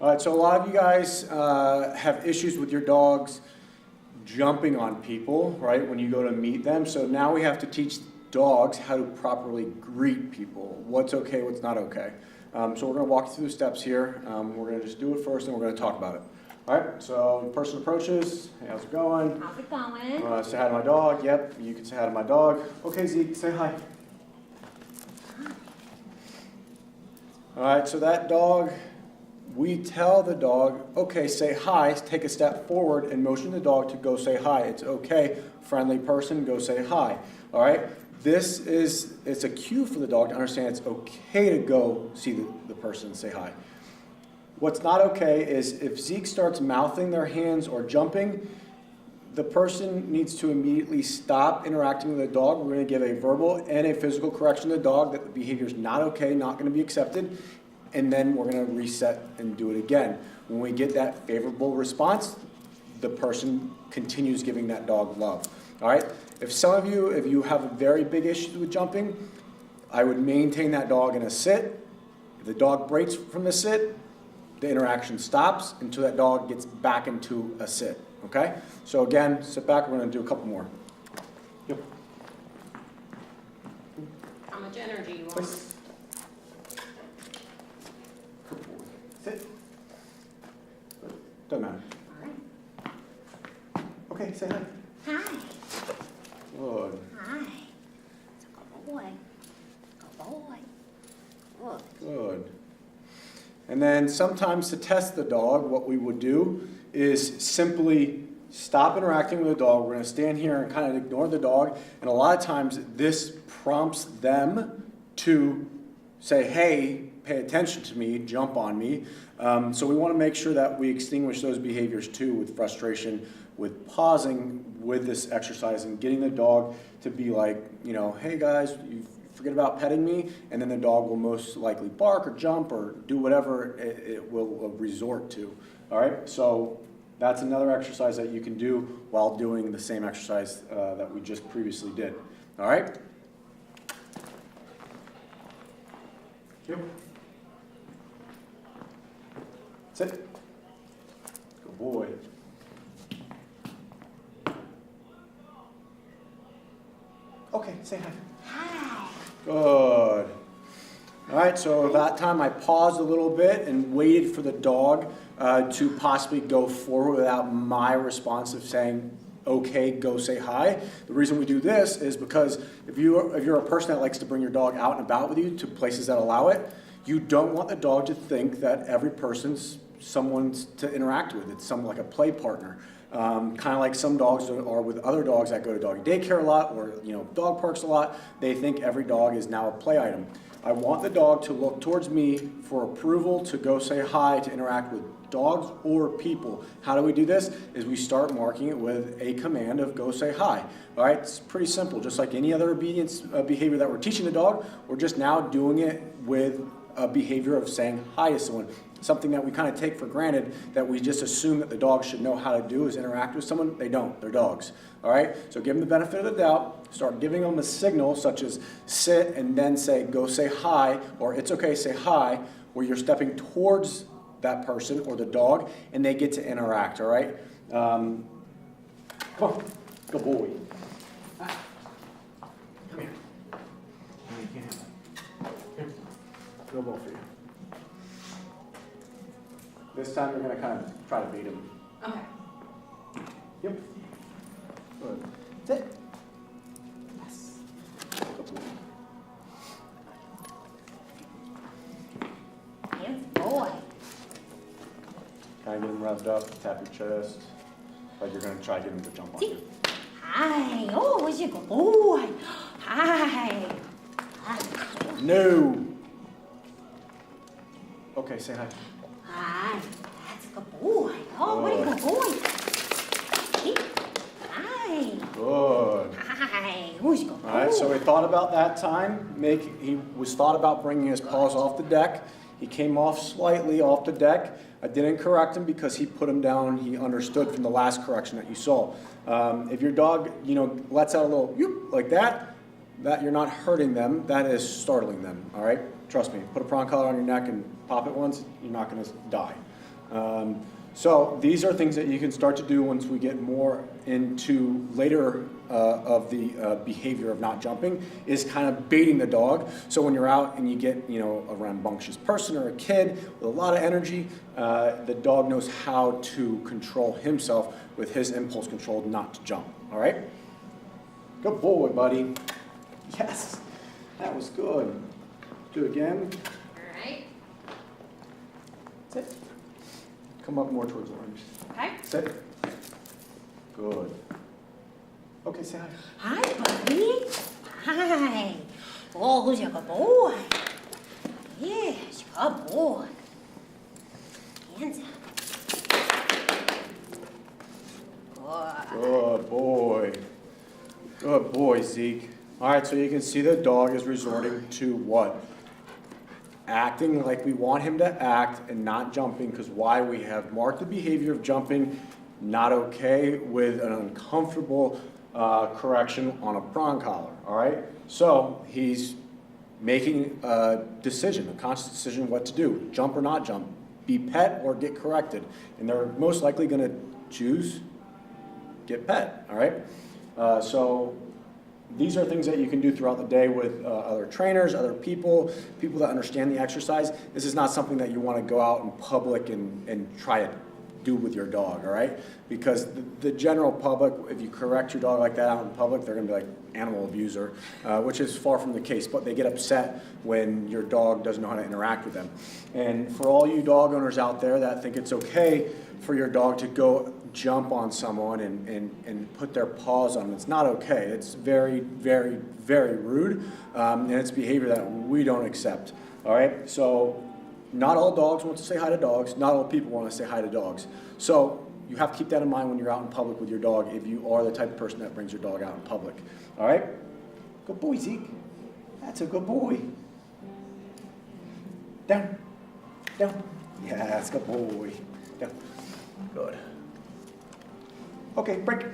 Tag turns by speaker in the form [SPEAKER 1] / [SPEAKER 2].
[SPEAKER 1] All right, so a lot of you guys have issues with your dogs jumping on people, right, when you go to meet them. So now we have to teach dogs how to properly greet people, what's okay, what's not okay. So we're going to walk you through the steps here. We're going to just do it first, and we're going to talk about it. All right, so the person approaches. Hey, how's it going?
[SPEAKER 2] How's it going?
[SPEAKER 1] Say hi to my dog. Yep, you can say hi to my dog. Okay, Zeke, say hi. All right, so that dog, we tell the dog, okay, say hi, take a step forward and motion the dog to go say hi. It's okay, friendly person, go say hi. All right, it's a cue for the dog to understand it's okay to go see the person and say hi. What's not okay is if Zeke starts mouthing their hands or jumping, the person needs to immediately stop interacting with the dog. We're going to give a verbal and a physical correction to the dog that the behavior is not okay, not going to be accepted, and then we're going to reset and do it again. When we get that favorable response, the person continues giving that dog love. All right? If you have a very big issue with jumping, I would maintain that dog in a sit. If the dog breaks from the sit, the interaction stops until that dog gets back into a sit. Okay? So again, sit back. We're going to do a couple more. Yep.
[SPEAKER 2] How much energy you want?
[SPEAKER 1] Please. Sit. Doesn't matter.
[SPEAKER 2] All right.
[SPEAKER 1] Okay, say hi.
[SPEAKER 2] Hi.
[SPEAKER 1] Good.
[SPEAKER 2] Hi. It's a good boy. Good boy. Good.
[SPEAKER 1] Good. And then sometimes to test the dog, what we would do is simply stop interacting with the dog. We're going to stand here and kind of ignore the dog. And a lot of times this prompts them to say, hey, pay attention to me, jump on me. So we want to make sure that we extinguish those behaviors too with frustration, with pausing with this exercise and getting the dog to be like, hey guys, you forget about petting me, and then the dog will most likely bark or jump or do whatever it will resort to. All right, so that's another exercise that you can do while doing the same exercise that we just previously did. All right? Yep. Sit. Good boy. Okay, say hi.
[SPEAKER 2] Hi.
[SPEAKER 1] Good. All right, so that time I paused a little bit and waited for the dog to possibly go forward without my response of saying, okay, go say hi. The reason we do this is because if you're a person that likes to bring your dog out and about with you to places that allow it, you don't want the dog to think that every person's someone to interact with. It's like a play partner. Kind of like some dogs are with other dogs that go to doggy daycare a lot or dog parks a lot. They think every dog is now a play item. I want the dog to look towards me for approval to go say hi, to interact with dogs or people. How do we do this? Is we start marking it with a command of go say hi. All right, it's pretty simple. Just like any other obedience behavior that we're teaching the dog, we're just now doing it with a behavior of saying hi to someone. Something that we kind of take for granted that we just assume that the dog should know how to do is interact with someone. They don't. They're dogs. All right? So give them the benefit of the doubt. Start giving them a signal such as sit and then say go say hi, or it's okay, say hi, where you're stepping towards that person or the dog and they get to interact. All right? Come on. Good boy. Come here. No, you can't have that. Here. No ball for you. This time we're going to kind of try to beat him.
[SPEAKER 2] Okay.
[SPEAKER 1] Yep. Good. Sit.
[SPEAKER 2] Yes. Good boy.
[SPEAKER 1] Kind of get him revved up, tap your chest, like you're going to try to get him to jump on you.
[SPEAKER 2] Hi. Oh, is you good boy? Hi. Hi.
[SPEAKER 1] No. Okay, say hi.
[SPEAKER 2] Hi. That's a good boy. Oh, what a good boy. Hi.
[SPEAKER 1] Good.
[SPEAKER 2] Hi. Who's good boy?
[SPEAKER 1] All right, so we thought about that time. He was thought about bringing his paws off the deck. He came off slightly off the deck. I didn't correct him because he put him down. He understood from the last correction that you saw. If your dog, lets out a little yoop like that you're not hurting them. That is startling them. All right, trust me. Put a prong collar on your neck and pop it once. You're not going to die. So these are things that you can start to do once we get more into later of the behavior of not jumping, is kind of baiting the dog. So when you're out and you get, a rambunctious person or a kid with a lot of energy, the dog knows how to control himself with his impulse control not to jump, all right? Good boy, buddy. Yes, that was good. Do it again.
[SPEAKER 2] All right.
[SPEAKER 1] Sit. Come up more towards orange.
[SPEAKER 2] Okay.
[SPEAKER 1] Sit. Good. Okay, say hi.
[SPEAKER 2] Hi, buddy. Hi. Oh, who's a good boy? Yes, good boy. Hands up. Good.
[SPEAKER 1] Good boy. Good boy, Zeke. All right, so you can see the dog is resorting to what? Acting like we want him to act and not jumping, because why? We have marked the behavior of jumping not okay with an uncomfortable correction on a prong collar, all right? So he's making a decision, a conscious decision what to do, jump or not jump, be pet or get corrected. And they're most likely gonna choose get pet, all right? So these are things that you can do throughout the day with other trainers, other people that understand the exercise. This is not something that you want to go out in public and try to do with your dog, all right? Because the general public, if you correct your dog like that out in public, they're going to be like animal abuser, which is far from the case. But they get upset when your dog doesn't know how to interact with them. And for all you dog owners out there that think it's okay for your dog to go jump on someone and put their paws on them, it's not okay. It's very, very, very rude, and it's behavior that we don't accept, all right? So not all dogs want to say hi to dogs. Not all people want to say hi to dogs. So you have to keep that in mind when you're out in public with your dog if you are the type of person that brings your dog out in public. All right? Good boy, Zeke. That's a good boy. Down. Down. Yeah, that's a good boy. Down. Good. Okay, break.